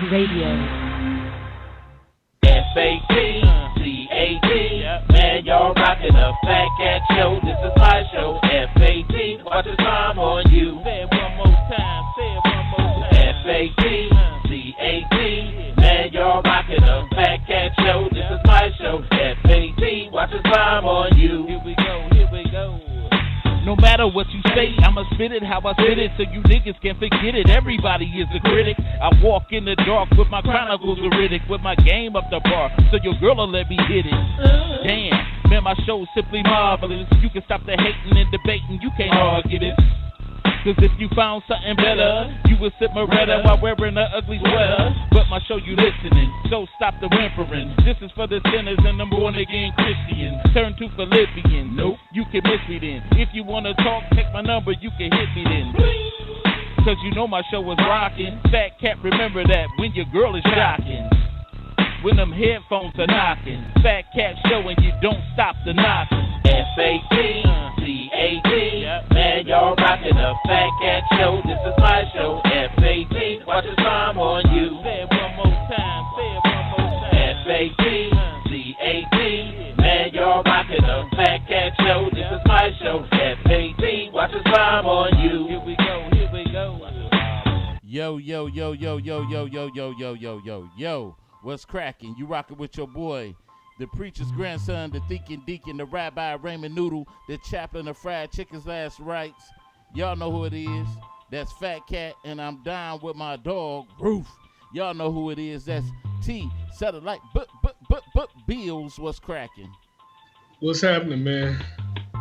Radio. F-A-T-C-A-T, man, y'all rockin' the Fat Cat Show. This is my show, F-A-T, watch the time on you. Say it one more time, F-A-T-C-A-T, man, y'all rockin' the Fat Cat Show. This is my show, F-A-T, watch the time on you. Here we go. No matter what you say, I'ma spit it how I spit it, so you niggas can't forget it. Everybody is a critic. I walk in the dark with my chronicles Ridic, with my game up the bar, so your girl'll let me hit it. Damn, man, my show's simply marvelous. You can stop the hating and debating, you can't argue this. Cause if you found something better, you would sip Moretta while wearing an ugly sweater. But my show you listening, so stop the whimpering. This is for the sinners and the born again Christians. Turn to Philippians. Nope, you can miss me then. If you wanna talk, take my number, you can hit me then. Cause you know my show was rocking. Fat Cat, remember that when your girl is shocking. When them headphones are knocking. Fat Cat Show and you don't stop the knocking. F-A-T-C-A-T, man, y'all rockin' the Fat Cat Show. This is my show, F-A-T, watch the time on you. Say it one more time, F-A-T-C-A-T, man, y'all rockin' the Fat Cat Show. This is my show, F-A-T, watch the time on you. Here we go. Yo. What's cracking? You rockin' with your boy, the preacher's grandson, the thinking deacon, the rabbi Raymond Noodle, the chaplain of fried chicken's last rites. Y'all know who it is. That's Fat Cat, and I'm down with my dog, Roof. Y'all know who it is. That's T, Satellite, but Bills. What's cracking? What's happening, man?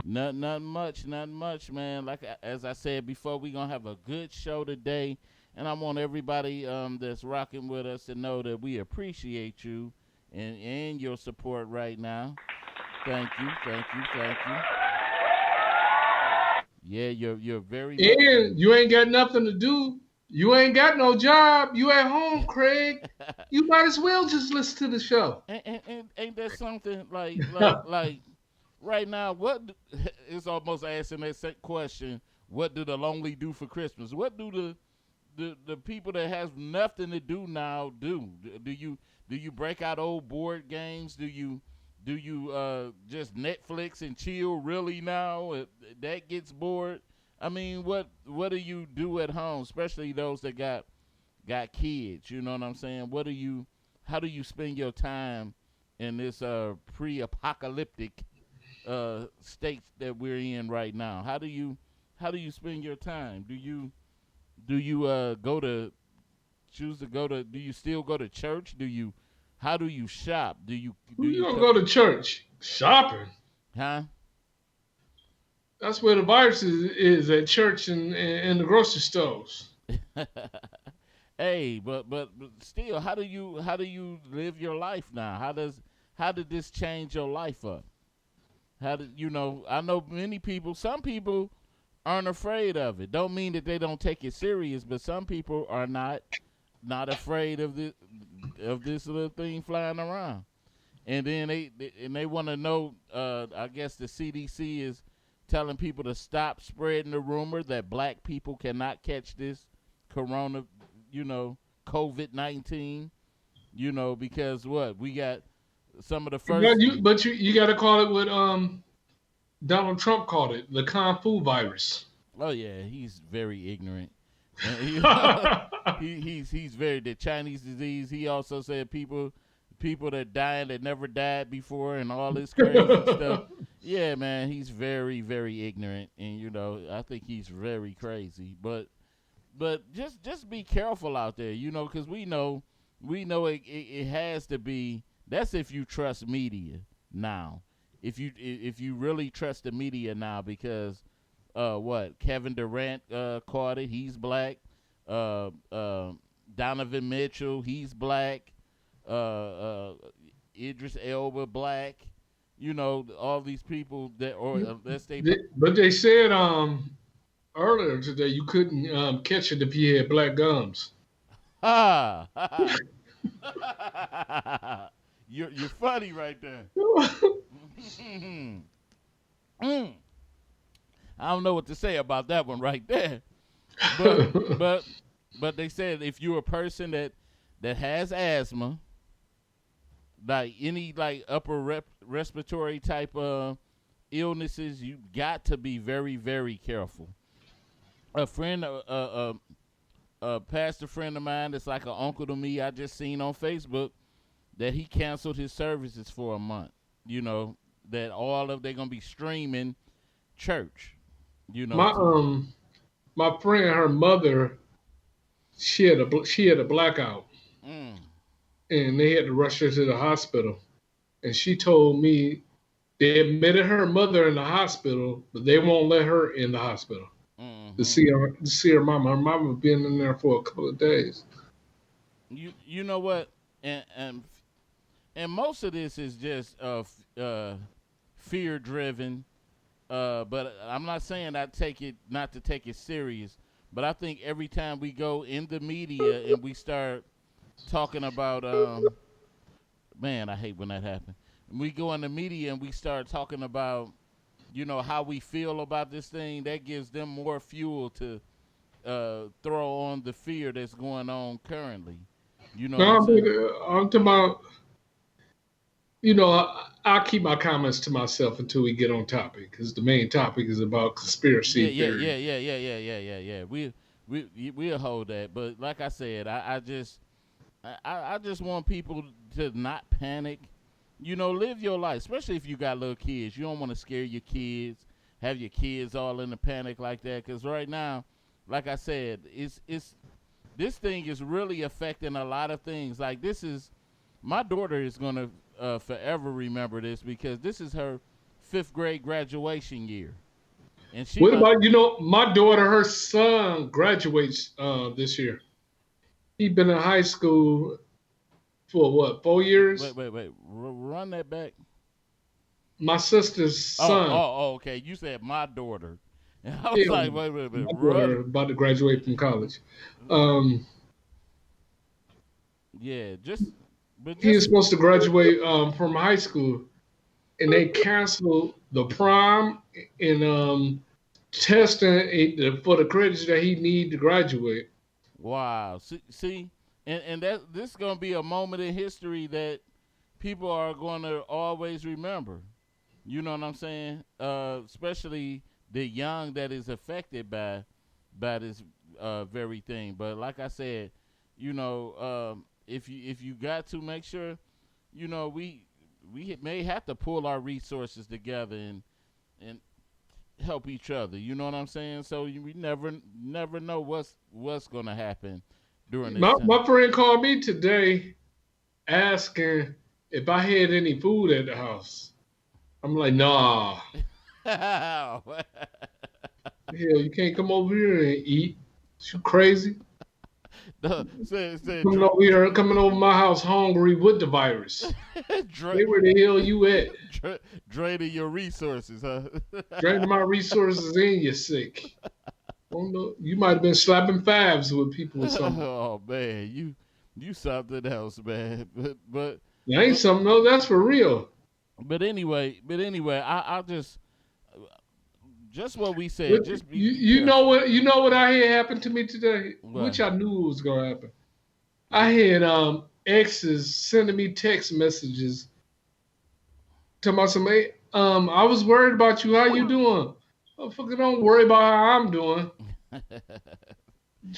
Nothing much, man. Like as I said before, we gonna have a good show today. And I want everybody that's rocking with us to know that we appreciate you and your support right now. Thank you. Yeah, you're very. And you ain't got nothing to do. You ain't got no job. You at home, Craig. You might as well just listen to the show. And ain't that something like right now? What is almost asking that same question? What do the lonely do for Christmas? What do the people that has nothing to do now do? Do you break out old board games? Do you just Netflix and chill really now? That gets bored. I mean, what do you do at home, especially those that got kids? You know what I'm saying? How do you spend your time in this pre-apocalyptic state that we're in right now? How do you spend your time? Do you do you still go to church? How do you shop? You don't go to church. Shopping. Huh? That's where the virus is at church and the grocery stores. Hey, but still, how do you live your life now? How did this change your life up? I know some people aren't afraid of it. Don't mean that they don't take it serious, but some people are not afraid of this little thing flying around. And then they want to know. I guess the CDC is telling people to stop spreading the rumor that black people cannot catch this corona, COVID-19. Because what we got some of the first. But you got to call it what Donald Trump called it, the Kung Fu virus. Oh yeah, he's very ignorant. He's very the Chinese disease. He also said people that dying that never died before and all this crazy stuff. Yeah, man, he's very, very ignorant, and I think he's very crazy. But just be careful out there, because we know it has to be. That's if you trust media now. If you really trust the media now, because Kevin Durant caught it. He's black. Donovan Mitchell, he's black. Idris Elba, black. All these people that, or unless they. But they said earlier today you couldn't catch it if you had black gums. You're funny right there. I don't know what to say about that one right there. But they said if you're a person that has asthma, like any like upper respiratory type of illnesses, you got to be very, very careful. A friend, a pastor friend of mine that's like an uncle to me, I just seen on Facebook that he canceled his services for a month. You know, that all of they're gonna be streaming church. You know, My my friend, her mother, she had a blackout, mm, and they had to rush her to the hospital. And she told me they admitted her mother in the hospital, but they won't let her in the hospital mm-hmm. to see her mama. Her mama been in there for a couple of days. You know what, and and most of this is just fear driven. But I'm not saying I take it not to take it serious. But I think every time we go in the media and we start talking about man, I hate when that happens. We go in the media and we start talking about, you know, how we feel about this thing. That gives them more fuel to throw on the fear that's going on currently. You know what I'm No, saying? I'm talking about. I'll keep my comments to myself until we get on topic, because the main topic is about Yeah, conspiracy yeah, theory. yeah, yeah, yeah, yeah, yeah, yeah, yeah. We'll hold that. But like I said, I just want people to not panic. You know, live your life, especially if you got little kids. You don't want to scare your kids, have your kids all in a panic like that. Because right now, like I said, it's this thing is really affecting a lot of things. Like this is my daughter is gonna forever remember this because this is her fifth grade graduation year, and she What about about my daughter? Her son graduates this year. He been in high school for what, 4 years? run that back. My sister's son, Okay. You said my daughter, and I was yeah, like, my run. daughter about to graduate from college. Um, Yeah, but he is just supposed to graduate from high school, and they canceled the prom and testing for the credits that he need to graduate. wow. See, and that this is gonna be a moment in history that people are gonna always remember. You know what I'm saying? Especially the young that is affected by this very thing. But like I said, you know, if you got to make sure, you know, we may have to pull our resources together and help each other. You know what I'm saying? So we never know what's gonna happen during this time. My friend called me today asking if I had any food at the house. I'm like, nah. Hell, you can't come over here and eat. You crazy? Say, Coming over my house hungry with the virus. Hey, where the hell you at? draining your resources, huh? Draining my resources and you're sick. Oh no, you might have been slapping fives with people or something. Oh man, you something else, man. That ain't something else. That's for real. But anyway, I'll just what we said. But Just be you careful. know what? You know what I had happen to me today, What? which I knew was gonna happen. I had exes sending me text messages talking about some. "Hey, I was worried about you. How you doing? Motherfucker, don't worry about how I'm doing.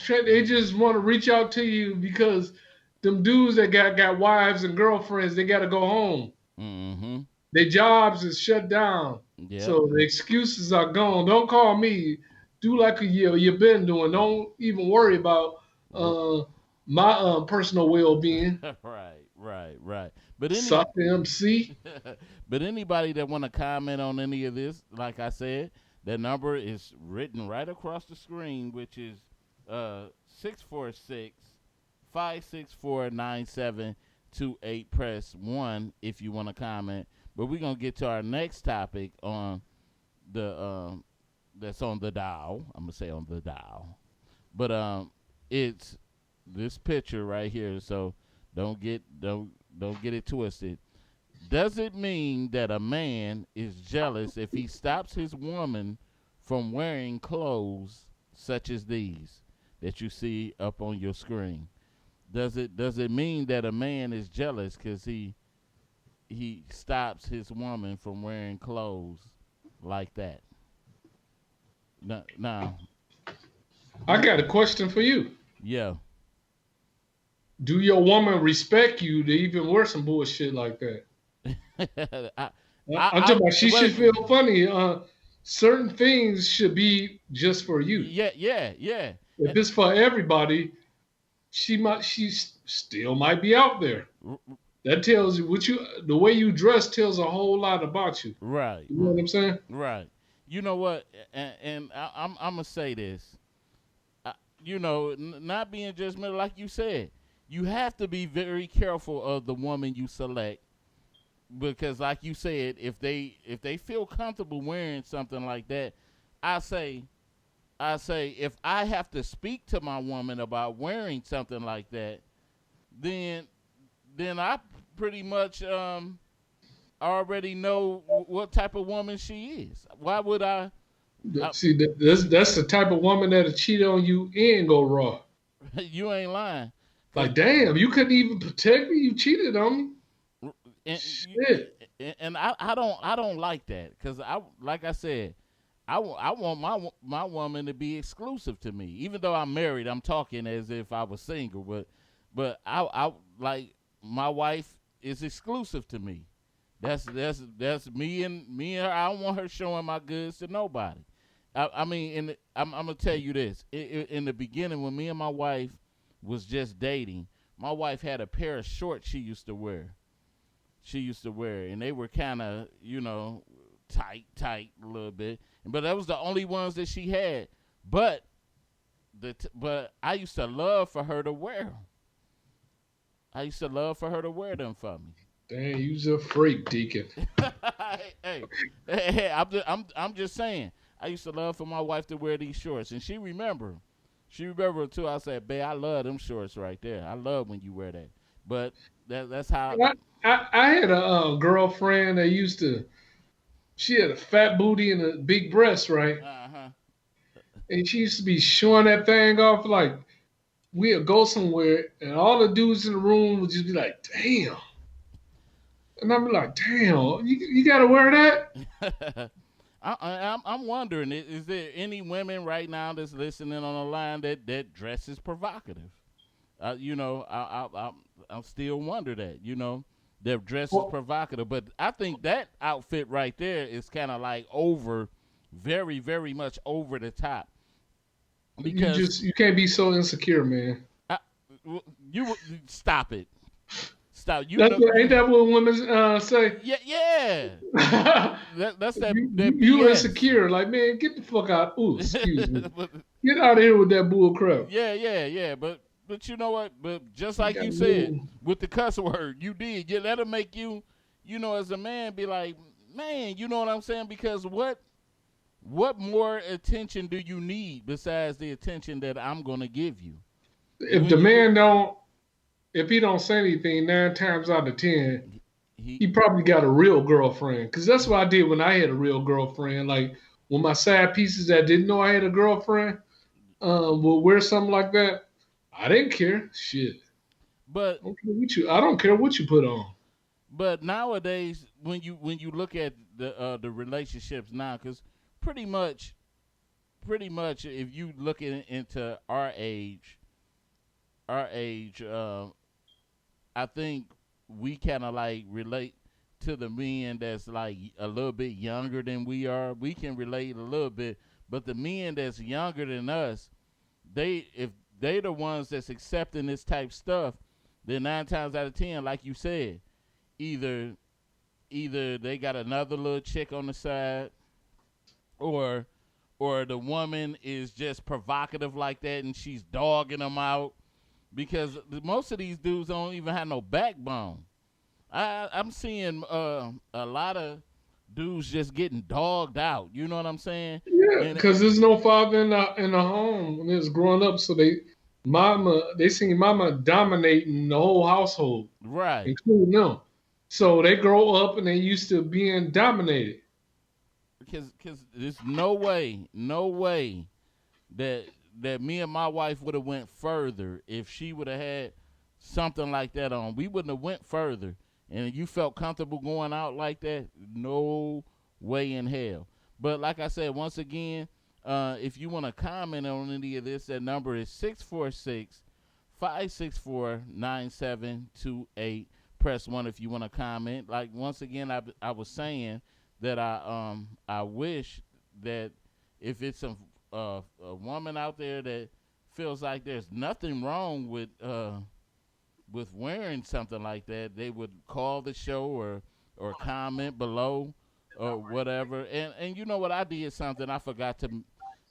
They just want to reach out to you because them dudes that got wives and girlfriends, they got to go home. Mm-hmm. Their jobs is shut down, Yep. so the excuses are gone. Don't call me. Do like a year you've been doing. Don't even worry about uh, my personal well being. Right. But Suck the MC. but anybody that want to comment on any of this, like I said, that number is written right across the screen, which is 646 Press 1 if you want to comment. But we're gonna get to our next topic on the that's on the dial. I'm gonna say on the dial. But it's this picture right here, so don't get it twisted. Does it mean that a man is jealous if he stops his woman from wearing clothes such as these that you see up on your screen? Does it mean that a man is jealous because he stops his woman from wearing clothes like that? Now, I got a question for you. yeah. Do your woman respect you to even wear some bullshit like that? I, I'm talking about she well, should feel funny. Certain things should be just for you. yeah. If it's for everybody, still might be out there. That tells you the way you dress tells a whole lot about you. Right, You know what I'm saying? right. You know what? And I'm gonna say this. Not being judgmental, like you said, you have to be very careful of the woman you select because, like you said, if they feel comfortable wearing something like that, I say if I have to speak to my woman about wearing something like that, then I pretty much already know what type of woman she is. Why would See, that's the type of woman that'll cheat on you and go raw. you ain't lying. Cause Like, damn, you couldn't even protect me. You cheated on me. and Shit. I don't like that because like I said, I want my woman to be exclusive to me. Even though I'm married, I'm talking as if I was single. But I like my wife is exclusive to me. That's me and her. I don't want her showing my goods to nobody. I mean, I'm gonna tell you this. In the beginning, when me and my wife was just dating, my wife had a pair of shorts she used to wear. And they were kind of, tight a little bit. But that was the only ones that she had. But I used to love for her to wear them. I used to love for her to wear them for me. Damn, you's a freak, Deacon. hey, I'm just saying. I used to love for my wife to wear these shorts, and she remembered. She remembered too. I said, "Babe, I love them shorts right there. I love when you wear that." But that's how. I had a girlfriend that she had a fat booty and a big breast, right? Uh-huh. And she used to be showing that thing off like we'd go somewhere and all the dudes in the room would just be like, damn. And I'd be like, damn, you got to wear that? I'm wondering, is there any women right now that's listening on the line that dresses provocative? I'm still wonder that, their dress is provocative. But I think that outfit right there is kind of like very, very much over the top. Because you can't be so insecure, man. You stop it. Stop. Ain't that what women say? Yeah. That's that. You insecure, like, man, get the fuck out. Ooh, excuse me. Get out of here with that bull crap. Yeah. But you know what? But just like you said with the cuss word, you did. That'll make you, as a man, be like, man, you know what I'm saying? Because what more attention do you need besides the attention that I'm gonna give you? If he don't say anything 9 times out of 10, he probably got a real girlfriend. Because that's what I did when I had a real girlfriend. Like when my side pieces that didn't know I had a girlfriend would wear something like that, I didn't care. Shit. But I don't care what you put on. But nowadays, when you look at the relationships now, because pretty much, if you look into our age, I think we kind of like relate to the men that's like a little bit younger than we are. We can relate a little bit, but the men that's younger than us, if they the ones that's accepting this type stuff, then 9 times out of 10, like you said, either they got another little chick on the side, or the woman is just provocative like that and she's dogging them out, because most of these dudes don't even have no backbone. I'm seeing a lot of dudes just getting dogged out. You know what I'm saying? Yeah, because there's no father in the home when it's growing up, so they seen mama dominating the whole household, right, including them. So they grow up and they used to being dominated. Because there's no way that me and my wife would have went further if she would have had something like that on, we wouldn't have went further. And you felt comfortable going out like that, no way in hell. But like I said, once again, if you want to comment on any of this, that number is 646-564-9728. Press 1 if you want to comment. Like, once again, I was saying that I wish that if it's a woman out there that feels like there's nothing wrong with wearing something like that, they would call the show or comment below or whatever. And you know what? I did something I forgot to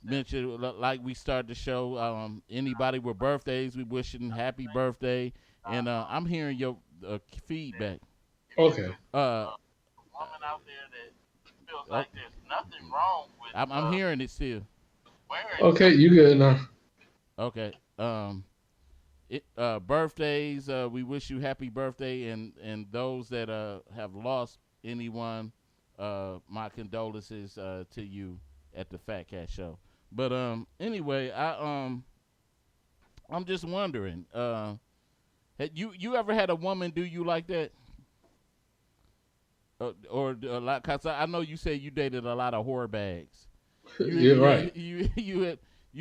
mention. Like, we started the show. Anybody with birthdays, we wishing happy birthday. And I'm hearing your feedback. Okay. Woman out there that feels like there's nothing wrong with. I'm hearing it still. Okay, you good now. Okay. Birthdays. We wish you happy birthday, and those that have lost anyone, my condolences to you at the Fat Cat Show. But anyway, I'm just wondering, had you ever had a woman do you like that? Or like, cause I know you said you dated a lot of whore bags. Yeah, right. You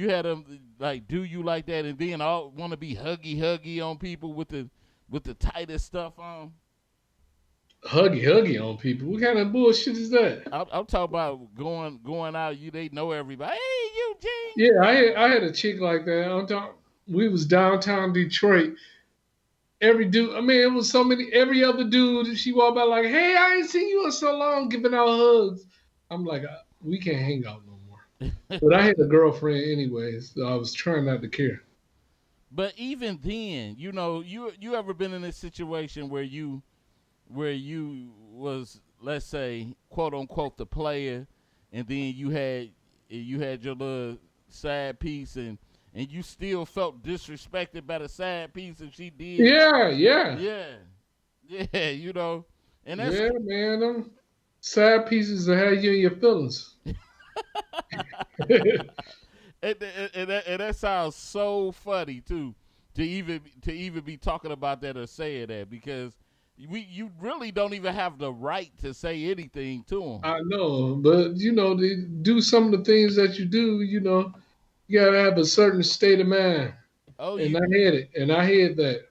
had them like do you like that, and then all want to be huggy on people with the tightest stuff on. Huggy on people. What kind of bullshit is that? I'm talking about going out. They know everybody. Hey, Eugene. Yeah, I had a chick like that. We was downtown Detroit. Every dude, I mean, it was so many. Every other dude, she walked by like, "Hey, I ain't seen you in so long," giving out hugs. I'm like, we can't hang out no more. But I had a girlfriend anyways, so I was trying not to care. But even then, you ever been in a situation where you was, let's say, quote unquote, the player, and then you had your little side piece, and you still felt disrespected by the side piece, and she did. Yeah. And that's man. Them side pieces will have you in your feelings. and that sounds so funny too, to even be talking about that or saying that, because you really don't even have the right to say anything to them. I know, but they do some of the things that you do. You gotta have a certain state of mind. Oh, and I had it, and I had that.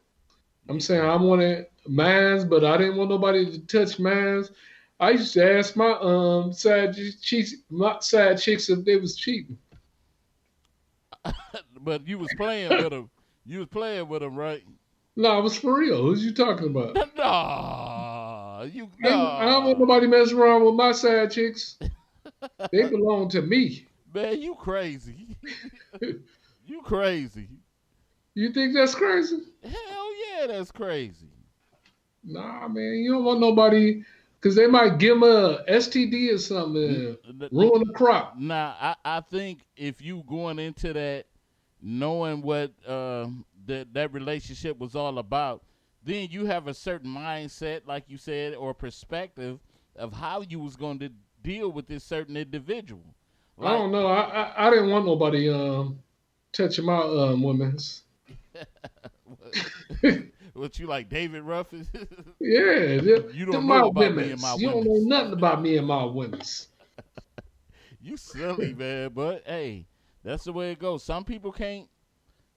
I'm saying I wanted mines, but I didn't want nobody to touch mines. I used to ask my side chicks if they was cheating. But you was playing with them. You was playing with them, right? No, it was for real. Who's you talking about? No, I don't want nobody messing around with my side chicks. They belong to me. Man, you crazy. You crazy. You think that's crazy? Hell yeah, that's crazy. Nah, man, you don't want nobody, because they might give them a STD or something, ruin the crop. Nah, I think if you going into that knowing what that relationship was all about, then you have a certain mindset, like you said, or perspective of how you was going to deal with this certain individual. Like, I don't know. I didn't want nobody touching my women's. What, you like David Ruff? Yeah. You don't know about me and my You don't know nothing about me and my women's. You silly, man. But hey, that's the way it goes. Some people can't,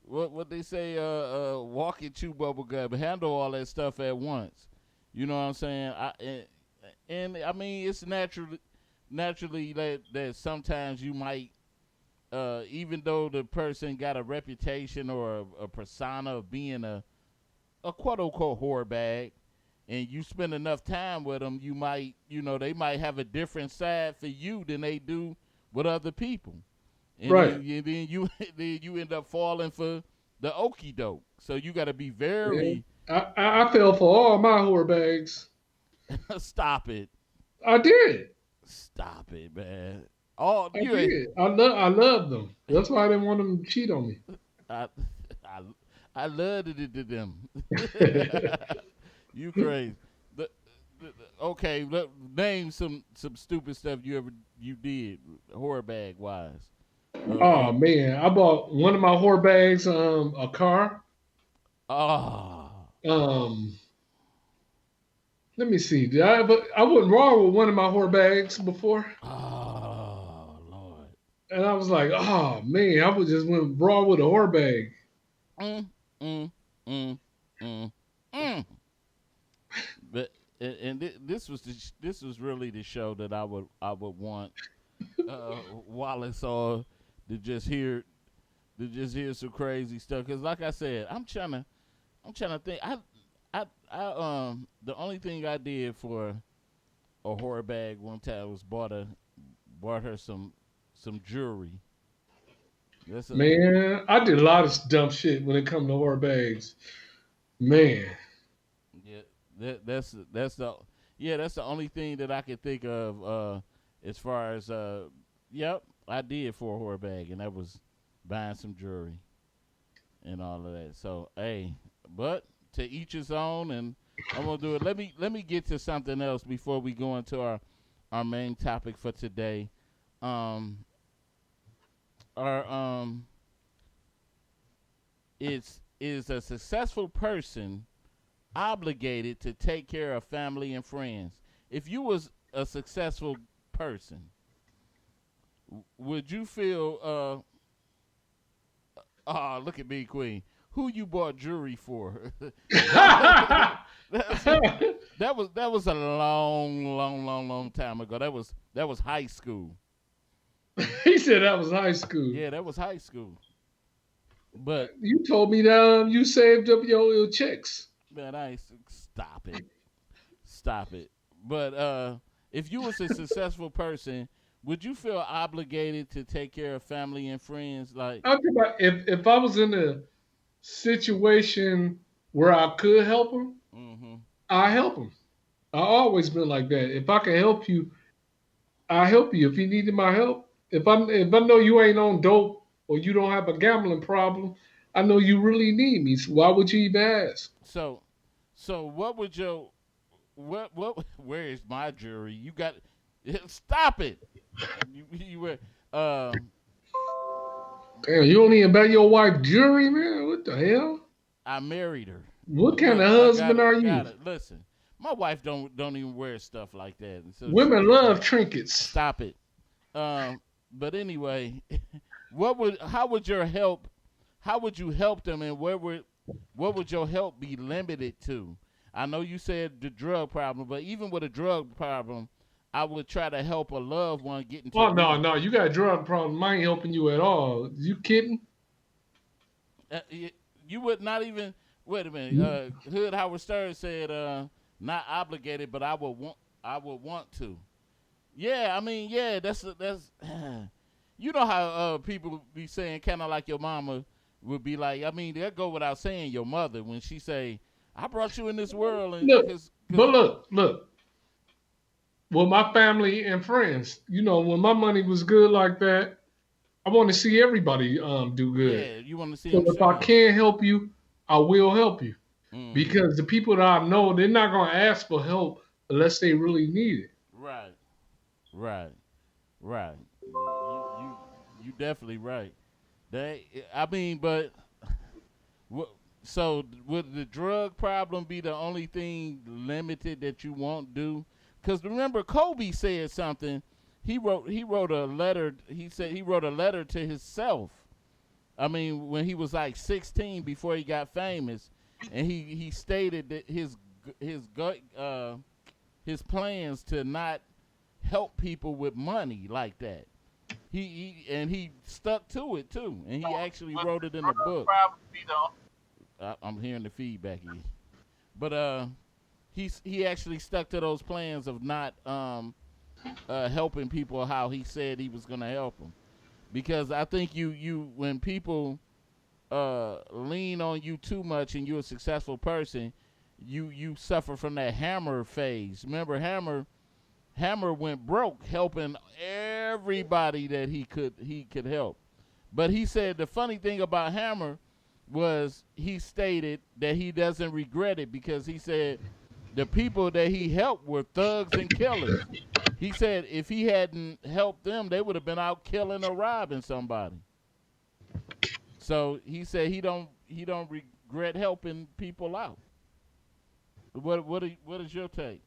what they say, walk and chew bubble gum, handle all that stuff at once. You know what I'm saying? And I mean, it's naturally that sometimes you might, even though the person got a reputation or a persona of being a quote unquote whore bag, and you spend enough time with them, you might, they might have a different side for you than they do with other people. And right. Then you end up falling for the okie doke. So you got to be very. Yeah. I fell for all my whore bags. Stop it. I did. Stop it, man. I did. I love them. That's why I didn't want them to cheat on me. I loved it to them. You crazy. Okay, name some stupid stuff you did whore bag wise. Man, I bought one of my whore bags a car. Oh. Um, let me see. But I went raw with one of my whore bags before, Oh Lord. and I was like, oh man, I would just went raw with a whore bag. Mm, mm, mm, mm, mm. But this was this was really the show that I would want Wallace or to just hear some crazy stuff. Cause like I said, I'm trying to think. The only thing I did for a horror bag one time was bought her some jewelry. That's a Man, I did a lot of dumb shit when it come to whore bags. Man, yeah. That's the yeah. That's the only thing that I could think of. As far as yep, I did for a horror bag, and that was buying some jewelry and all of that. So hey, but to each his own, and I'm gonna do it. Let me get to something else before we go into our main topic for today. Um, our it's is a successful person obligated to take care of family and friends. If you was a successful person, would you feel look at me, Queen. Who you bought jewelry for? That's, that was a long time ago. That was high school. he said that was high school. Yeah, that was high school. But You told me that you saved up your checks. man, stop it, stop it. But if you was a successful person, would you feel obligated to take care of family and friends? Like, I'm talking about if I was in a situation where I could help them, mm-hmm. I help them. I always been like that. If I can help you, I help you. If you needed my help, if I know you ain't on dope or you don't have a gambling problem, I know you really need me. So why would you even ask? So, what would your what? Where is my jury? You got stop it. You were Damn, you don't even buy your wife jewelry, man. What the hell? I married her. What kind Look, of I got husband it. are Got you? it. Listen, my wife don't even wear stuff like that. And so Women love trinkets. stop it. But anyway, how would your help? How would you help them, and what would your help be limited to? I know you said the drug problem, but even with a drug problem, I would try to help a loved one get into Oh no, no, you got a drug problem. I ain't helping you at all. You kidding? you would not even wait a minute. Hood Howard Stern said, "Not obligated, but I would want to." Yeah, I mean, yeah, that's. You know how people be saying, kind of like your mama would be like. I mean, that go without saying. Your mother when she say, "I brought you in this world," and Look, cause, but look. With my family and friends, when my money was good like that, I want to see everybody do good. yeah, you want to see So them if I shine. can help you, I will help you Mm-hmm. because the people that I know, they're not gonna ask for help unless they really need it. Right, right, right. You definitely right. They, I mean, but so would the drug problem be the only thing limited that you won't do? Because remember, Kobe said something. He wrote a letter. He said he wrote a letter to himself. I mean, when he was like 16 before he got famous, and he stated that his plans to not help people with money like that. He stuck to it too, and he actually wrote it in a book. I'm hearing the feedback here, but he actually stuck to those plans of not helping people how he said he was gonna help them, because I think you when people lean on you too much and you're a successful person, you suffer from that Hammer phase. Remember Hammer went broke helping everybody that he could help. But he said the funny thing about Hammer was he stated that he doesn't regret it because he said the people that he helped were thugs and killers. He said if he hadn't helped them, they would have been out killing or robbing somebody. So he said he don't regret helping people out. What is your take?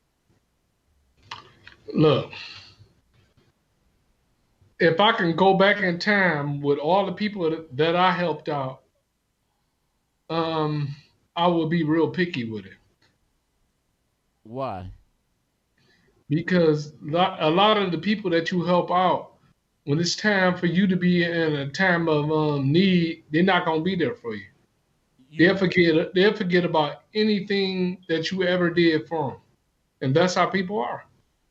Look, if I can go back in time with all the people that I helped out, um, I would be real picky with it Why? because a lot of the people that you help out, when it's time for you to be in a time of need, they're not gonna be there for you. You They'll forget about anything that you ever did for them, and that's how people are.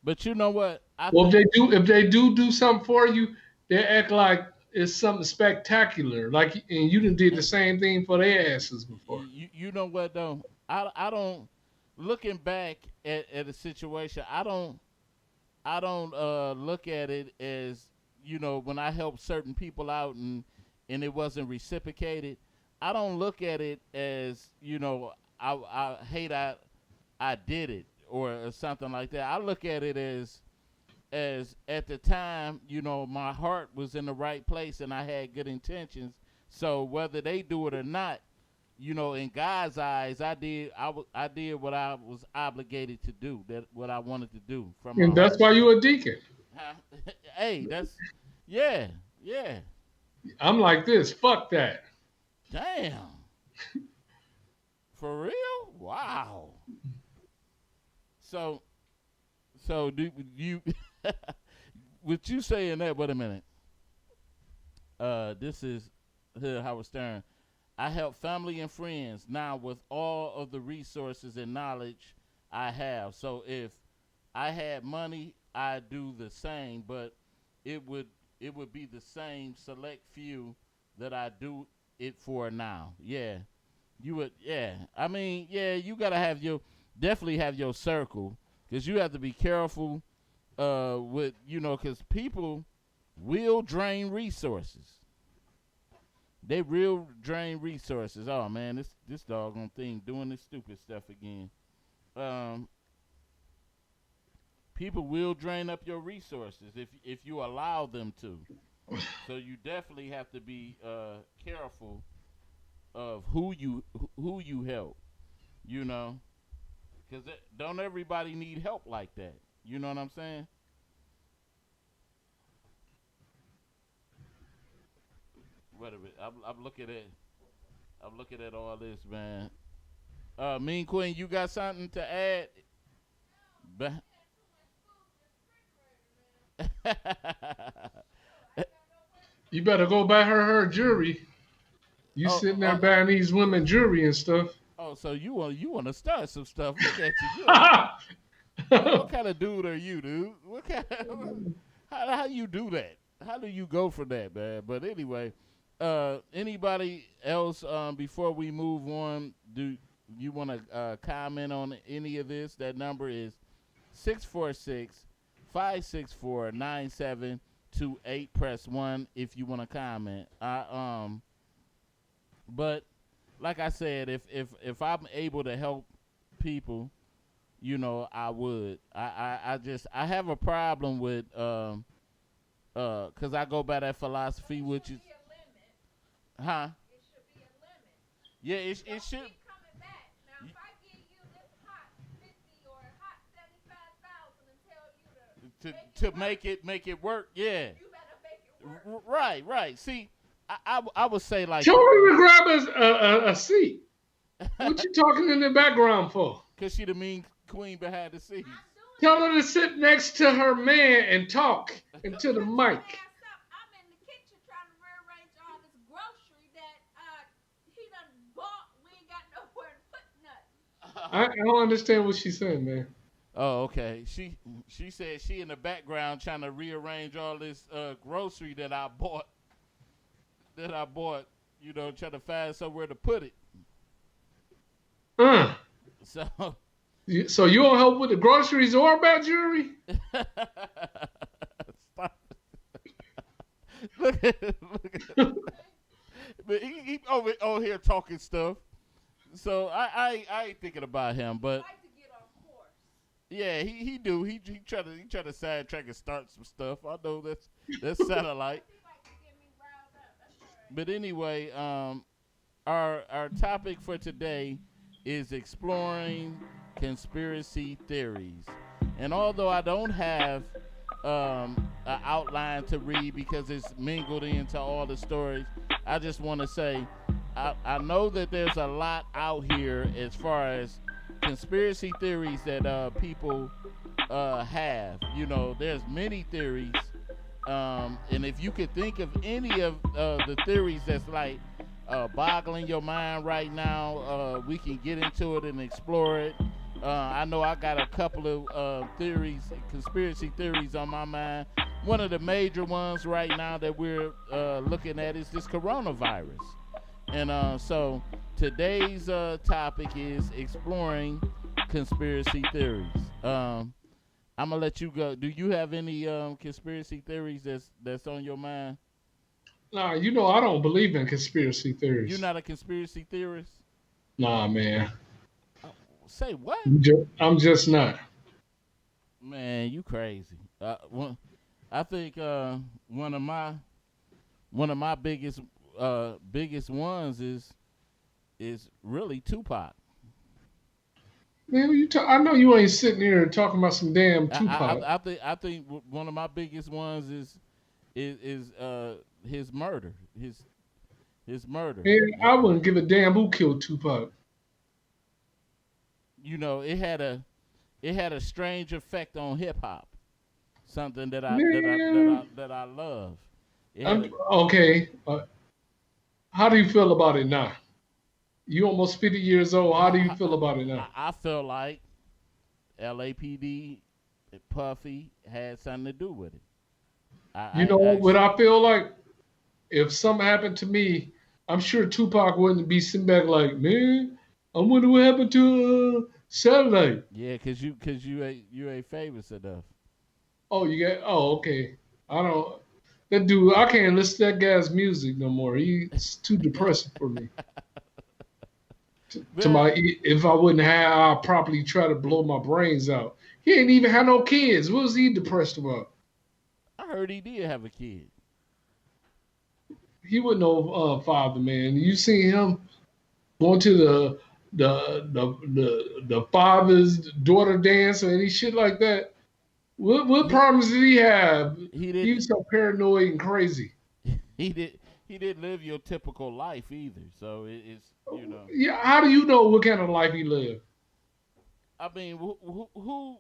but you know what? I Well, think if they do something for you, they act like it's something spectacular. Like, and you done did the same thing for their asses before. you know what though. I don't looking back at a situation. I don't look at it as when I help certain people out and it wasn't reciprocated. I don't look at it as I hate I did it or something like that. I look at it as at the time my heart was in the right place and I had good intentions. So whether they do it or not, in God's eyes, I did what I was obligated to do, that what I wanted to do from my And that's heart. why you a deacon. Huh? Hey, that's yeah, yeah. I'm like this. Fuck that. Damn, for real? Wow. So, do you? With you saying that, wait a minute. This is Hood Howard Stern. I help family and friends now with all of the resources and knowledge I have. So if I had money, I'd do the same, but it would it would be the same select few that I do it for now. Yeah. You would yeah. I mean, yeah, you gotta have your definitely have your circle because you have to be careful with because people will drain resources. They real drain resources. Oh man, this doggone thing doing this stupid stuff again. Um, People will drain up your resources if you allow them to. So you definitely have to be careful of who you help. You know, because don't everybody need help like that. You know what I'm saying? Wait a minute. I'm looking at all this, man. Mean Queen, you got something to add? Ba- You better go buy her jewelry. You oh, sitting there oh, buying these women jewelry and stuff. oh, so you want to start some stuff? Look at you. What kind of dude are you, dude? What kind? How you do that? How do you go for that, man? But anyway, anybody else before we move on? Do you want to comment on any of this? That number is 646-564-9728. Press 1 if you want to comment. But like I said, if I'm able to help people, I would. I have a problem with cause I go by that philosophy, which is, huh? Yeah, it should. To make it work, yeah. Right, right. See, I would say like Tell her to grab a seat. What you talking in the background for? cause she the mean queen behind the scenes. Tell her to sit next to her man and talk into the mic. I don't understand what she's saying, man. Oh, okay. She said she in the background trying to rearrange all this grocery that I bought, trying to find somewhere to put it. Uh, So so you don't help with the groceries or about jewelry? Stop. Look at but he over here talking stuff. So I ain't thinking about him, but yeah, he do. He try to sidetrack and start some stuff. I know that's satellite. But anyway, our topic for today is exploring conspiracy theories. And although I don't have an outline to read because it's mingled into all the stories, I just want to say I know that there's a lot out here as far as conspiracy theories that people have. There's many theories, and if you could think of any of the theories that's like boggling your mind right now, we can get into it and explore it. I know I got a couple of theories, conspiracy theories on my mind. One of the major ones right now that we're looking at is this coronavirus. And so today's topic is exploring conspiracy theories. I'm gonna let you go. Do you have any conspiracy theories that's on your mind? Nah, I don't believe in conspiracy You're theories. not a conspiracy theorist? Nah, man. Oh, say what? I'm just not. Man, you crazy. I think one of my biggest ones is really Tupac. Man, I know you ain't sitting here talking about some damn I I, Tupac. I think one of my biggest ones is his murder. His murder. Man, I wouldn't give a damn who killed Tupac. It had a strange effect on hip hop. Something that I that I that Man, I that I love. It had I'm a okay. How do you feel about it now? You almost 50 years old. How do you I, feel about it now? I feel like LAPD Puffy had something to do with it. I You I, know I what I feel like? If something happened to me, I'm sure Tupac wouldn't be sitting back like, man, I wonder what happened to Satellite. Yeah, cause you ain't famous enough. Okay. I don't, that dude, I can't listen to that guy's music no more. He's too depressing for me. To Man, if I wouldn't have, I'd probably try to blow my brains out. He ain't even had no kids. What was he depressed about? I heard he did have a kid. He wasn't no father, man. You see him going to the father's daughter dance or any shit like that. What He problems did he have? he He didn't was so paranoid and crazy. he didn't live your typical life either. So it's. Yeah, how do you know what kind of life he lived? I mean, who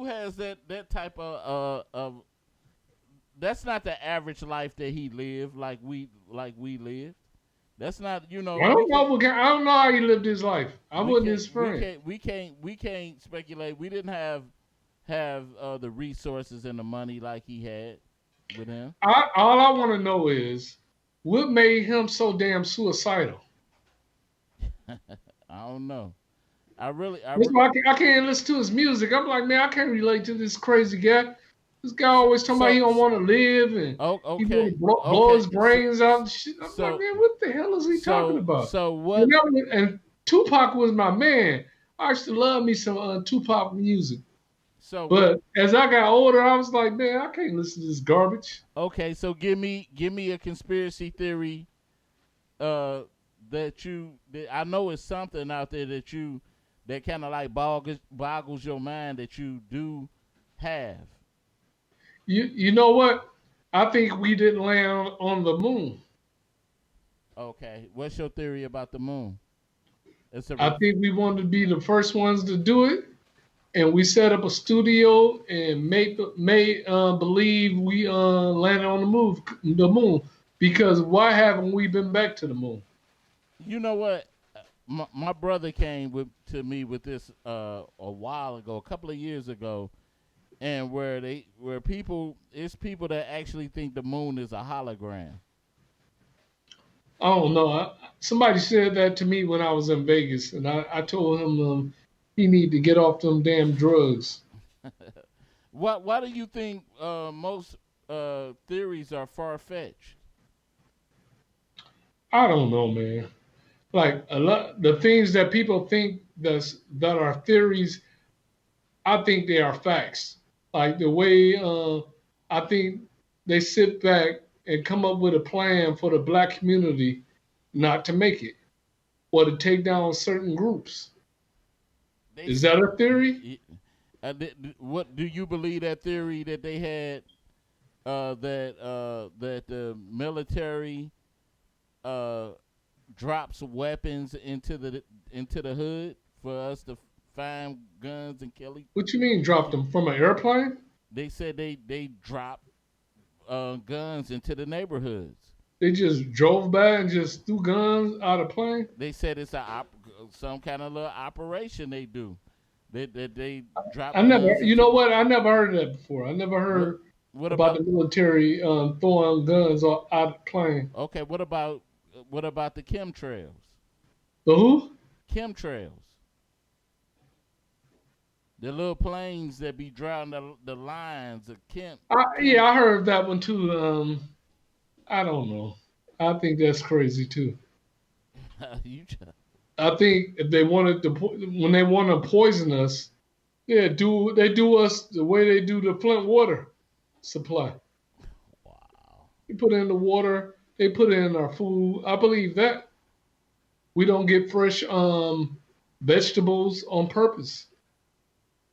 has that type of that's not the average life that he lived like we lived. That's not we can't I don't know how he lived his life. I we wasn't can't his we friend. can't we can't we can't speculate. We didn't have the resources and the money like he had with him. All I want to know is what made him so damn suicidal. I don't know. I really I That's re- why I can't listen to his music. I'm like, man, I can't relate to this crazy guy. This guy so always talking about he so, don't so want to live and he want okay to blow okay his brains out and shit. I'm like, so man, what the hell is he talking so about? so And, what and Tupac was my man. I used to love me some Tupac music. so what But as I got older, I was like, man, I can't listen to this garbage. okay so give me a conspiracy theory uh that I know is something out there that kind of like boggles your mind that you do have. You know what? I think we didn't land on the moon. Okay, what's your theory about the moon? It's a I ref- think we wanted to be the first ones to do it, and we set up a studio and made believe we landed on the moon. Because why haven't we been back to the moon? you know what? My brother came to me with this a while ago, a couple of years ago, and where people it's people that actually think the moon is a hologram. I don't know. Somebody said that to me when I was in Vegas, and I told him he need to get off them damn drugs. Why do you think most theories are far fetched? I don't know, man. Like a lot, the things that people think that are theories, I think they are facts. Like the way I think they sit back and come up with a plan for the black community not to make it or to take down certain groups. Is that a theory? What do you believe that theory that they had that the military uh, drops weapons into the hood for us to find guns and kill What you mean dropped them from an airplane? They said they dropped guns into the neighborhoods. They just drove by and just threw guns out of plane? They said it's some kind of little operation they do. They I drop never, guns you into know what? I never heard of that before. I never what heard what about the about military throwing guns out of plane. okay, what about the chemtrails? The who? Chemtrails. The little planes that be drawing the lines of Yeah, I heard that one too. I don't know. I think that's crazy too. you just, I think if they wanted to, when they want to poison us, yeah, they do us the way they do the Flint water supply. wow. They put in the water, they put in our food. I believe that we don't get fresh vegetables on purpose.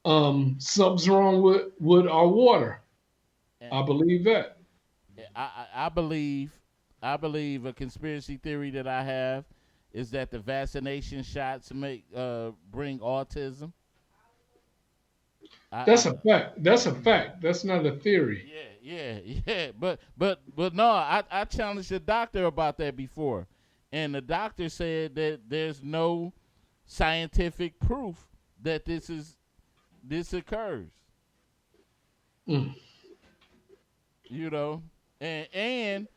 Something's wrong with our water. And I believe that. I believe a conspiracy theory that I have is that the vaccination shots bring autism. That's I a fact. That's a fact. That's not a theory. yeah. But no, I challenged the doctor about that before, and the doctor said that there's no scientific proof that this occurs. Mm. You know, and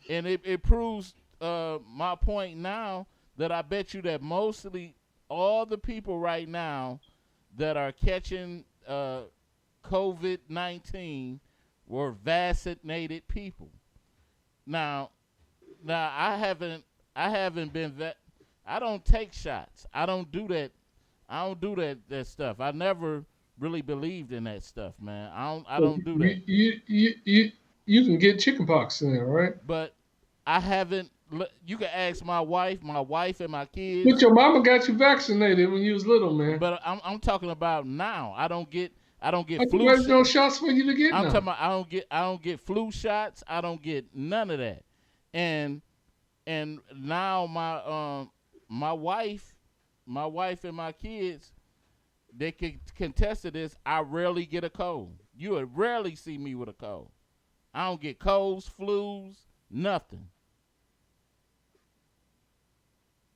it proves my point now that I bet you that mostly all the people right now that are catching COVID-19 were vaccinated people. Now, I haven't been I don't take shots. I don't do that. I don't do that stuff. I never really believed in that stuff, man. I So don't do that. you can get chickenpox in there, right? But I haven't. You can ask my wife and my But kids. your mama got you vaccinated when you was little, man. But I'm talking about now. I don't get I think flu. there's no shots for you to get I'm talking now. about I don't get flu shots. I don't get none of that. And now my wife and my kids, they can contest to this. I rarely get a cold. You would rarely see me with a cold. I don't get colds, flus, nothing.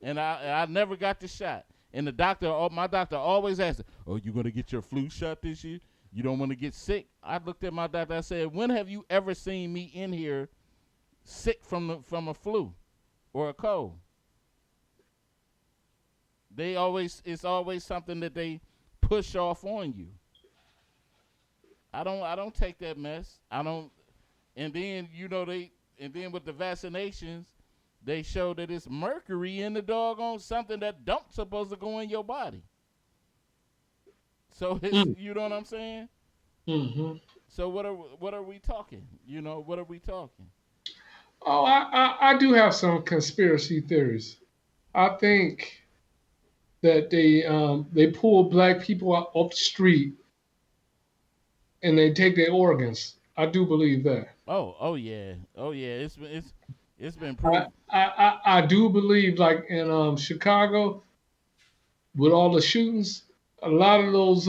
And I never got the shot. And my doctor always asked, "Oh, you gonna get your flu shot this year? You don't want to get sick?" I looked at my doctor. I said, "When have you ever seen me in here sick from a flu or a cold?" It's always something that they push off on you. I don't take that mess. I don't. And then and then with the vaccinations, they show that it's mercury in the doggone something that don't supposed to go in your body. So it's Mm. you know what I'm saying. Hmm. So what are we talking? What are we talking? Oh, I do have some conspiracy theories. I think that they pull black people out off the street and they take their organs. I do believe that. Oh yeah. It's been I proved. I do believe like in Chicago with all the shootings, a lot of those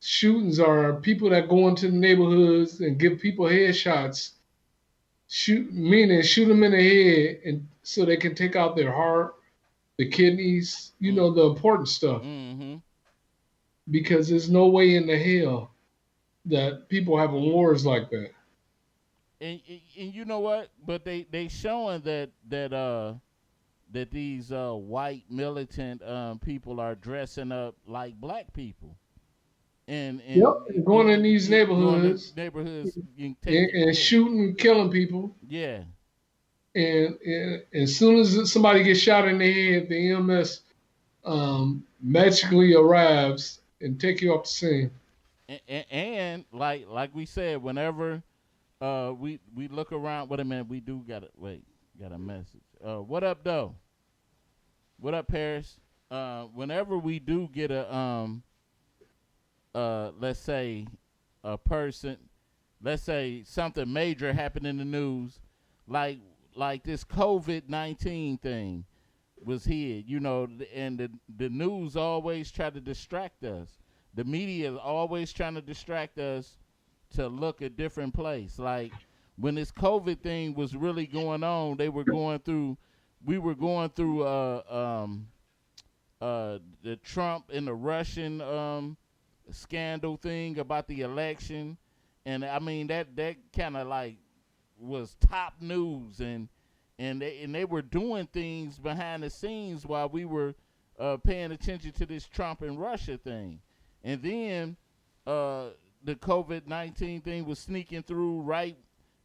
shootings are people that go into the neighborhoods and give people headshots, shoot them in the head, and so they can take out their heart, the kidneys, the important stuff. Mm-hmm. Because there's no way in the hell that people having wars like that. And you know what? But they showing that these white militant people are dressing up like black people Yep, going in these going to neighborhoods neighborhoods and taking and shooting and killing people. yeah. And as soon as somebody gets shot in the head, the EMS magically arrives and take you off the scene. And like we said, whenever we look around. Wait a minute, we do got a message. What up, though? What up, Paris? whenever we do get let's say a person, let's say something major happened in the news, like this COVID-19 thing was here, and the news always try to distract us. The media is always trying to distract us to look a different place. Like when this COVID thing was really going on, we were going through the Trump and the Russian scandal thing about the election, and I mean that kind of like was top news, and they were doing things behind the scenes while we were paying attention to this Trump and Russia thing, and then the COVID-19 thing was sneaking through right.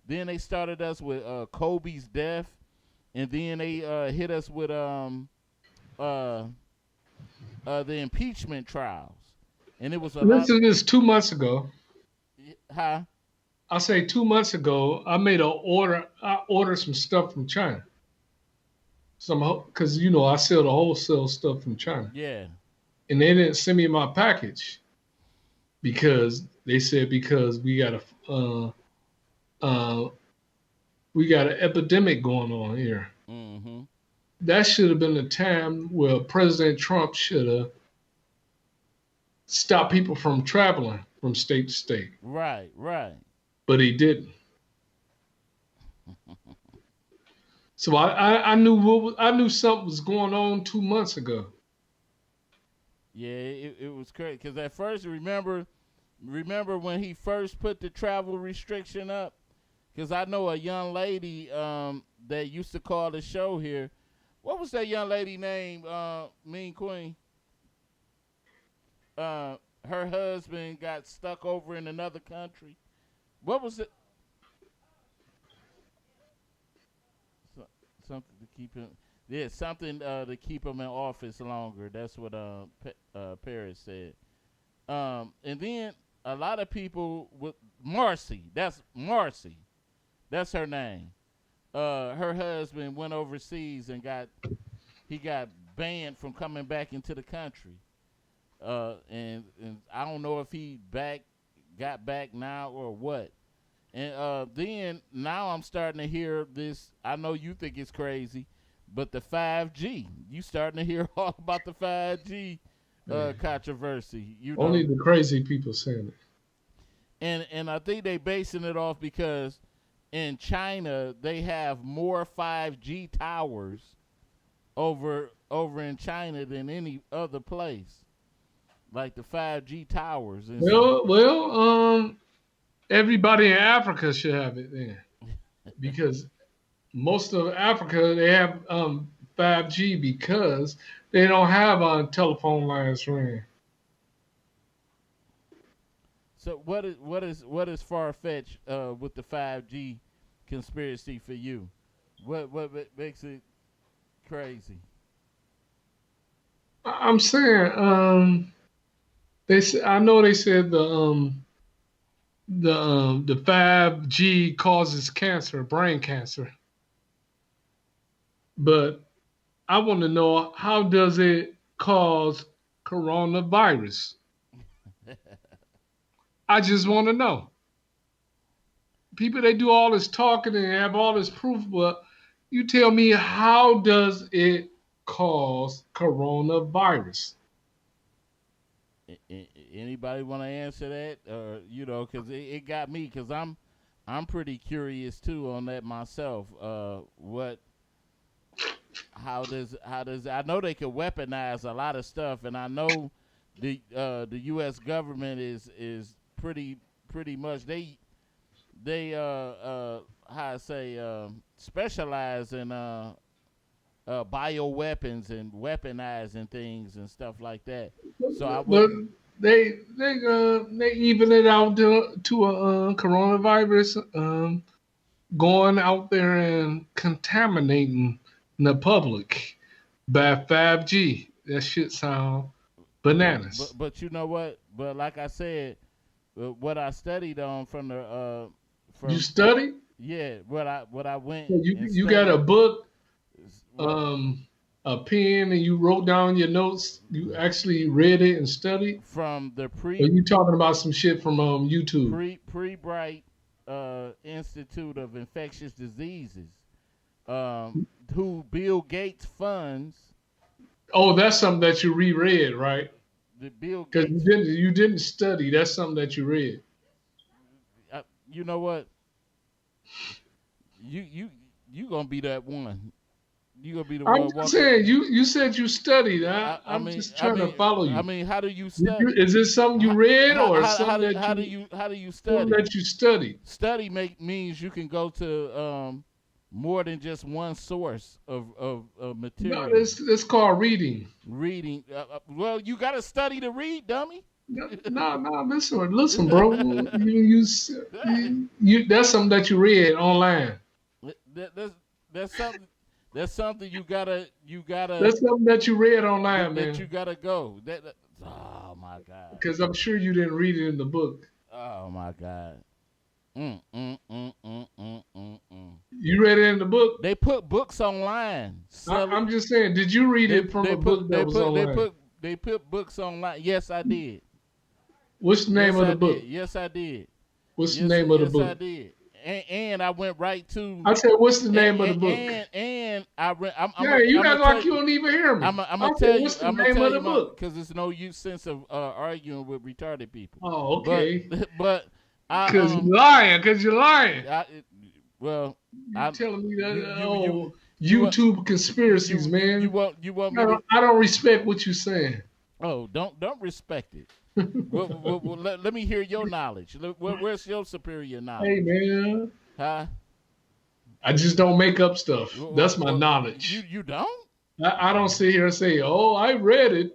Then they started us with Kobe's death, and then they hit us with the impeachment trials, and it was a lot. This 2 months ago. Huh? I'll say 2 months ago, I made an order. I ordered some stuff from China. Because I sell the wholesale stuff from China. Yeah. And they didn't send me my package because they said because we got an epidemic going on here. Mm-hmm. That should have been the time where President Trump should have stopped people from traveling from state to state. Right. But he didn't. So I knew something was going on 2 months ago. Yeah, it was crazy because at first, remember when he first put the travel restriction up? Because I know a young lady that used to call the show here. What was that young lady name? Mean Queen. Her husband got stuck over in another country. What was it? Something to keep him. Yeah, something to keep him in office longer. That's what Paris said. And then a lot of people with Marcy. That's Marcy. That's her name. Her husband went overseas and got banned from coming back into the country. And I don't know if he got back now or what. And then now I'm starting to hear this. I know you think it's crazy, but the 5G. You starting to hear all about the 5G controversy. Only the crazy people saying it. And I think they basing it off because in China they have more 5G towers over in China than any other place. Like the 5G towers. And everybody in Africa should have it then, because most of Africa they have 5G because they don't have telephone lines ran. So what is far-fetched with the 5G conspiracy for you? What makes it crazy? I'm saying I know they said the 5G causes cancer, brain cancer. But I want to know, how does it cause coronavirus? I just want to know. People, they do all this talking and have all this proof, but you tell me, how does it cause coronavirus? Anybody want to answer that? Or because it got me, because I'm pretty curious too on that myself. How does I know they could weaponize a lot of stuff, and I know the U.S. government is pretty much they how I say specialize in bioweapons and weaponizing things and stuff like that. So they even it out to a coronavirus going out there and contaminating the public by 5G. That shit sound bananas. But you know what? But like I said, what I studied on from the you studied? Yeah, what I went. You got a book, a a pen and you wrote down your notes? You actually read it and studied? from the Or you talking about some shit from YouTube? Pre-Bright Institute of Infectious Diseases, um, who Bill Gates funds. Oh, that's something that you reread, right? The Bill Because Gates. you didn't study. That's something that you read. You know what? You gonna be that one. You gonna be the I'm one just walking. saying, you said you studied. I I'm mean, just I trying to mean, follow I you. mean, how do you study? Is this something you read or something How do you something study? that you studied? Study means you can go to more than just one source of No, material. it's called reading. Reading. Well, you got to study to read, dummy. No, listen, bro. That's something that you read online. That's that's something. That's something you gotta That's something that you read online, that you man. gotta go. Oh my god. Because I'm sure you didn't read it in the book. Oh my god. Mm, mm, mm, mm, mm, mm, mm. You read it in the book. They put books online. I'm just saying, did you read They it from they a book put that they was put they online? put they put books online. Yes, I did. What's the name Yes, of I the did. book? Yes, I did. What's the Yes, name of the yes, I book? did. And I went right to I said, what's the name of the book? and I re, Yeah, you I'm act gonna tell like you don't even hear me. I'm I gonna said, tell you what's the name of the book? because there's no use sense of arguing with retarded people. Oh, But okay. but I Because you're lying. Because you're lying. I well You're I telling me you that, you you oh, you want YouTube conspiracies, man. you want me to I don't respect what you're saying. don't respect it. Let me hear your knowledge. Where's your superior Hey, knowledge? man. Huh? I just don't make up stuff. That's my You knowledge. you don't? I don't sit here and say, oh, I read it.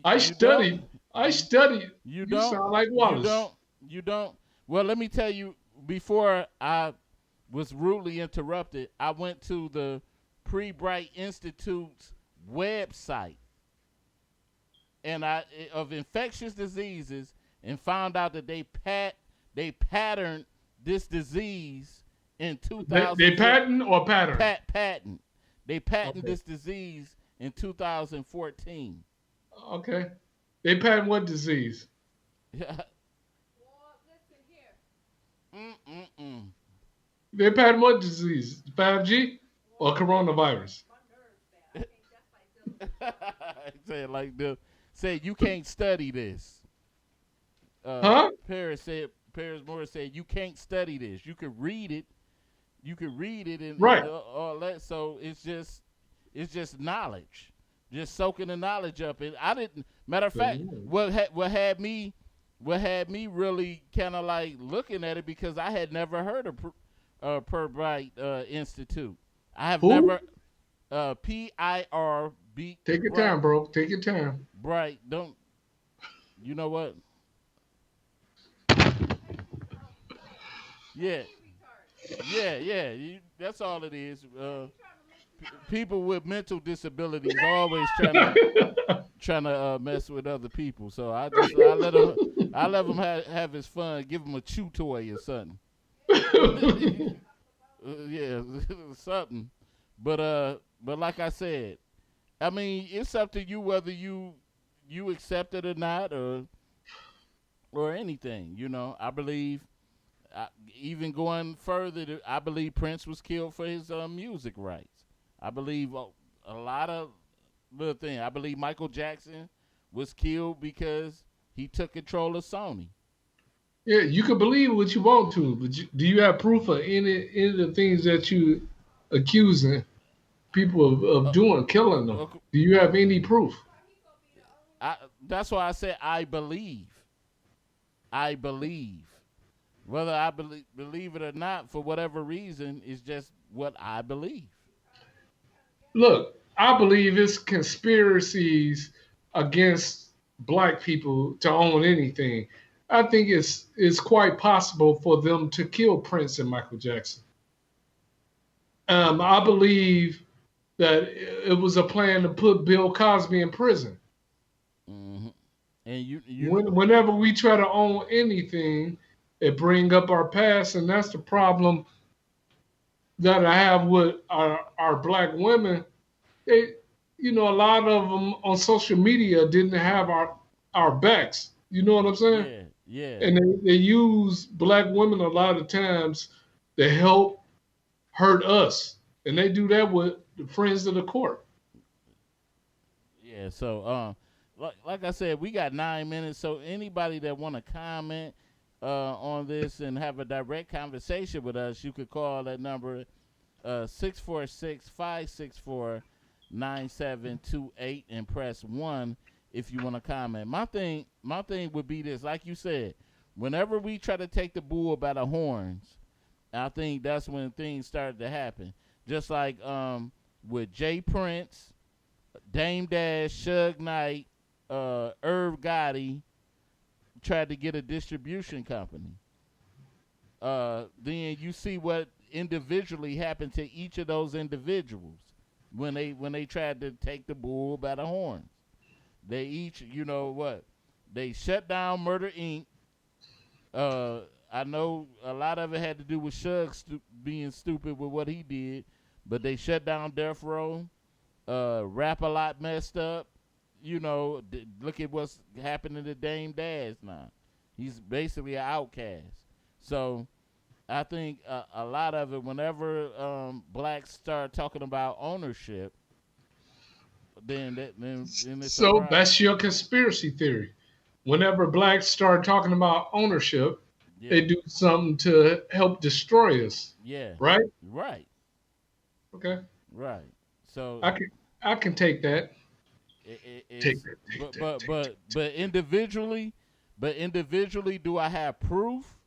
I You don't? studied. I studied. You You don't? sound like You Wallace. don't? You don't? Well, let me tell you. Before I was rudely interrupted, I went to the Pre-Bright Institute's website and of infectious diseases and found out that they patterned this disease in They 2004. patent or pattern? Patent. They patented Okay. this disease in 2014. Okay. They patent what disease? Mm-mm-mm. They patent what disease? 5G or coronavirus? Say it like the say you can't study this. Huh? Paris Morris said you can't study this. You can read it. You can read it and Right. all that. So it's just knowledge, just soaking the knowledge up. And I didn't. Matter of fact, what had me really kind of like looking at it because I had never heard of Pirbright Institute. I have Who? never PIRB. Take your time, bro. Take your time. Bright. Don't. You know what? Yeah. Yeah. That's all it is. People with mental disabilities always trying to mess with other people. So I let him have his fun. Give him a chew toy or something. Yeah, something. But like I said, I mean, it's up to you whether you accept it or not, or anything. You know, I believe. Even going further, I believe Prince was killed for his music rights. I believe a lot of little things. I believe Michael Jackson was killed because he took control of Sony. Yeah, you can believe what you want to, but do you have proof of any of the things that you accusing people of Uh, doing, killing them? uh, Do you have any proof? that's why I said I believe. I believe. Whether I believe it or not, for whatever reason, is just what I believe. Look, I believe it's conspiracies against black people to own anything. I think it's quite possible for them to kill Prince and Michael Jackson. I believe that it was a plan to put Bill Cosby in prison. Hmm. And you know, Whenever we try to own anything, it bring up our past, and that's the problem that I have with our black women. They a lot of them on social media didn't have our backs. You know what I'm saying? Yeah, yeah, And they use black women a lot of times to help hurt us, and they do that with the friends of the court. yeah. So, like I said, we got 9 minutes. So anybody that want to comment on this and have a direct conversation with us, you could call that number 646-564-9728 and press 1 if you want to comment. My thing would be this, like you said, whenever we try to take the bull by the horns, I think that's when things started to happen. Just like with Jay Prince, Dame Dash, Suge Knight, Irv Gotti tried to get a distribution company. Then you see what individually happened to each of those individuals when they tried to take the bull by the horns. They each, you know what? They shut down Murder Inc. I know a lot of it had to do with Suge being stupid with what he did, but they shut down Death Row. Rap a lot messed up. You know, look at what's happening to Dame Dash now. He's basically an outcast. So I think a lot of it, whenever blacks start talking about ownership, then it's a So problem. that's your conspiracy theory. Whenever blacks start talking about ownership, Yeah, they do something to help destroy us, yeah, right? right, Okay, right. So I can I can take that. Take it's that. Take that. Take that. but individually, do I have proof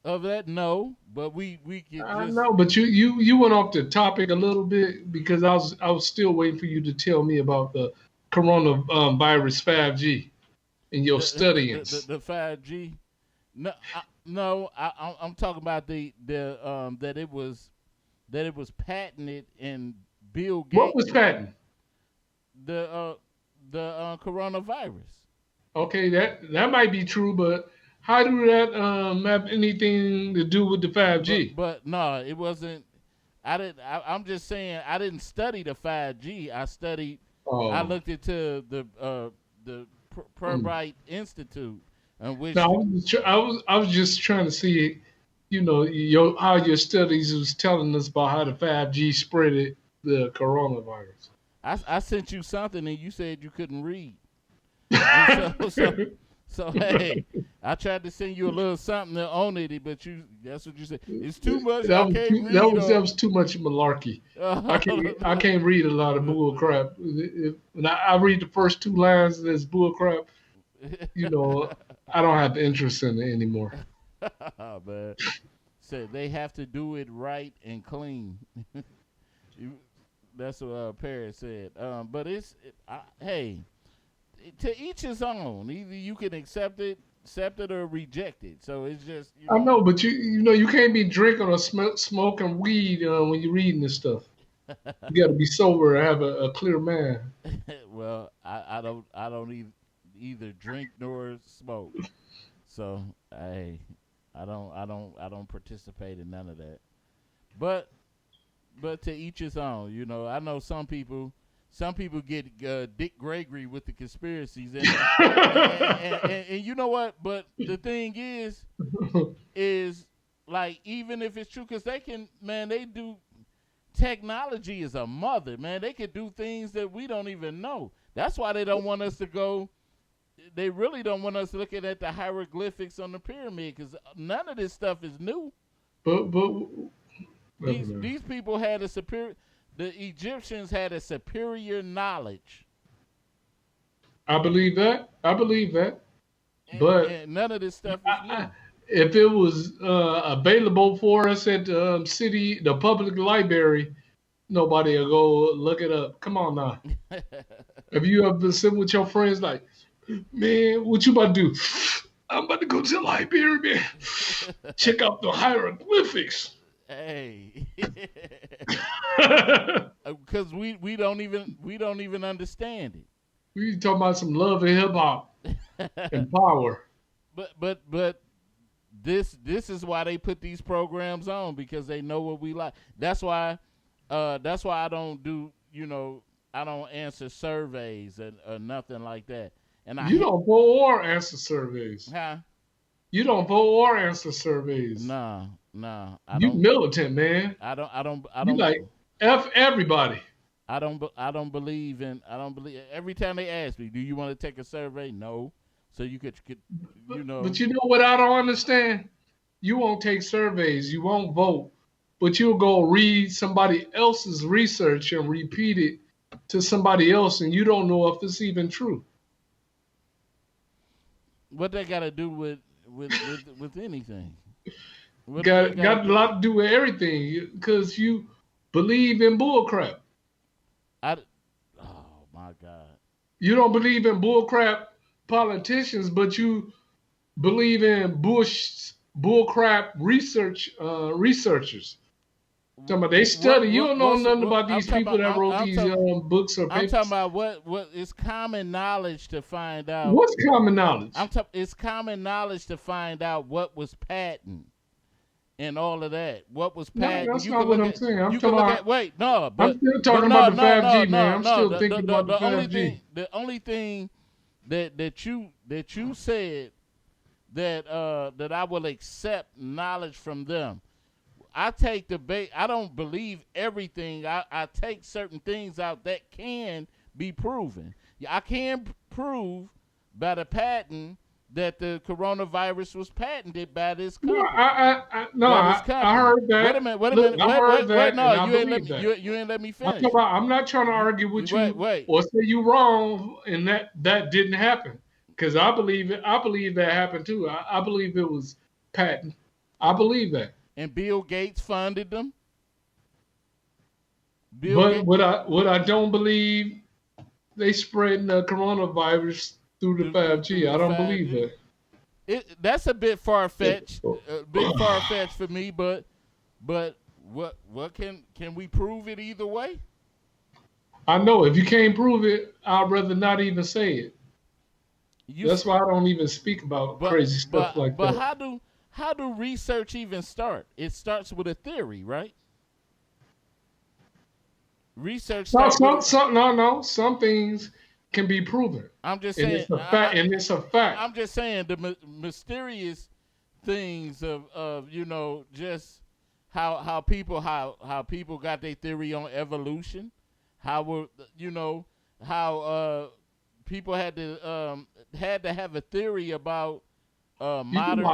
of that? No, but we could I just know, but you went off the topic a little bit because I was still waiting for you to tell me about the coronavirus 5G in your studyings. the 5G. I'm talking about the that it was patented and Bill What Gates was patent? the coronavirus. Okay, that might be true, but how do that have anything to do with the But 5G? no, it wasn't. I didn't. I'm just saying I didn't study the 5G. I Oh, looked into the mm. Purbright Institute, in No, which I was just trying to see, how your studies was telling us about how the 5G spread the coronavirus. I sent you something and you said you couldn't read, and so hey, I tried to send you a little something on it, but that's what you said. It's too much. I can't That read. was that was too much malarkey. I can't read a lot of bull crap. When I read the first two lines of this bull crap, I don't have interest in it anymore. Man, said they have to do it right and clean. You- That's what Paris said. But hey, to each his own. Either you can accept it or reject it. So it's just I know, but you can't be drinking or smoking weed when you're reading this stuff. You got to be sober and have a clear mind. well, I don't either drink nor smoke. So I don't participate in none of that. But to each his own. You know, I know some people. Some people get Dick Gregory with the conspiracies, and you know what? But the thing is like even if it's true, because they can, man, they do. Technology is a mother, man. They can do things that we don't even know. That's why they don't want us to go. They really don't want us looking at the hieroglyphics on the pyramid because none of this stuff is new. but These people had a superior. The Egyptians had a superior knowledge, I believe that. I believe that. But and none of this stuff is I, new. if it was available for us at the public library, nobody will go look it up. Come on now. Have you ever been sitting with your friends like, man, what you about to do? I'm about to go to the library, man. Check out the hieroglyphics. Hey, We because we don't even understand talking about some love and hip hop it. and power. but this is why they put these programs on because they know what we like. That's why I don't do answer surveys or nothing like that. And You don't vote or answer surveys. Huh? You don't vote or answer surveys. No, I You don't. militant, man. I don't. You like F everybody. I don't believe in. I don't believe. Every time they ask me, do you want to take a survey? No. So you could you know. But you know what I don't understand? You won't take surveys. You won't vote. But you'll go read somebody else's research and repeat it to somebody else, and you don't know if it's even true. What they got to do with anything? Got a lot to do with everything because you believe in bullcrap. Oh my God! You don't believe in bullcrap politicians, but you believe in bullcrap researchers. Talking about they study. You don't know nothing about these people that wrote these books or papers. I'm talking about what is common knowledge to find out. What's common knowledge? It's common knowledge to find out what was patent and all of that. What was patent? No, that's not what I'm saying. I'm still talking about the 5G, man. I'm still thinking about the 5G. The only thing that you said that I will accept knowledge from them. I take debate. I don't believe everything. I take certain things out that can be proven. I can prove by the patent that the coronavirus was patented by this company. I heard that. Wait a minute. You ain't let me finish. I'm not trying to argue with you or say you wrong and that didn't happen. Because I believe that happened too. I believe it was patent. I believe that. And Bill Gates funded them. What I don't believe, they spreading the coronavirus through the 5G. I don't believe that. That's a bit far fetched. For me, but what can we prove it either way? I know if you can't prove it, I'd rather not even say it. That's why I don't even speak about crazy stuff like that. But how do research even start? It starts with a theory, right? Research. Some things can be proven. I'm just saying, and it's a fact. I'm just saying the mysterious things of just how people got their theory on evolution, how people had to have a theory about modern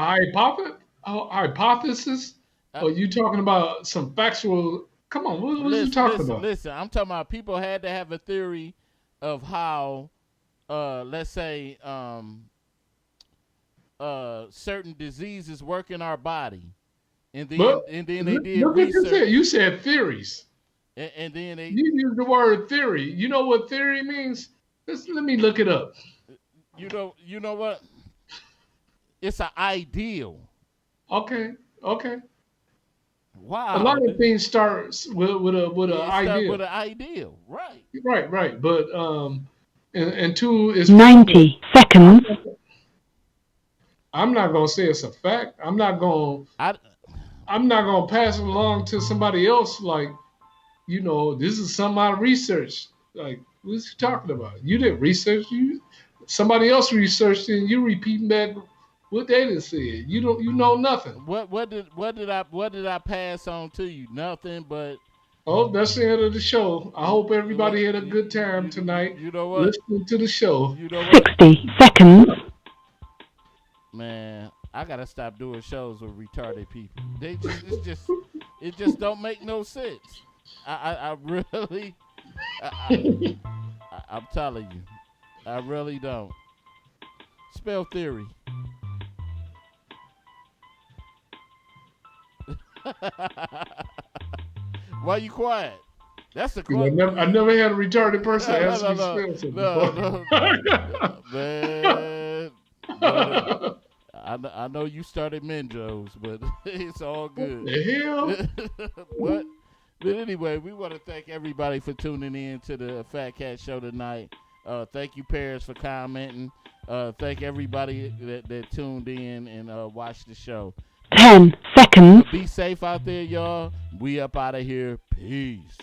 hypothesis. Are you talking about some factual? Come on, what are you talking about? Listen, I'm talking about people had to have a theory of how, let's say, certain diseases work in our body, and then they did research. You said theories, and then you used the word theory. You know what theory means? Let me look it up. You know what? It's an ideal. Okay. Wow. A lot of things starts with an ideal. With an ideal, right? Right. But and two is 90 seconds. I'm not gonna say it's a fact. I'm not gonna pass it along to somebody else. Like, this is something I researched. Like, what's you talking about? You didn't research. Somebody else researched it, and you repeating back what they done said. You know nothing. What did I pass on to you? Nothing but. Oh, that's the end of the show. I hope everybody had a good time tonight. You know what? Listening to the show. You know what? 60 seconds. Man, I gotta stop doing shows with retarded people. It just don't make no sense. I really, I'm telling you, I really don't. Spell theory. Why you quiet? That's the question. I never had a retarded person ask me to spell something. Man, I know you started Menjo's, but it's all good. The hell? But anyway, we want to thank everybody for tuning in to the Fat Cat Show tonight. Thank you, Paris, for commenting. Thank everybody that tuned in and watched the show. 10 seconds. Be safe out there, y'all. We up out of here. Peace.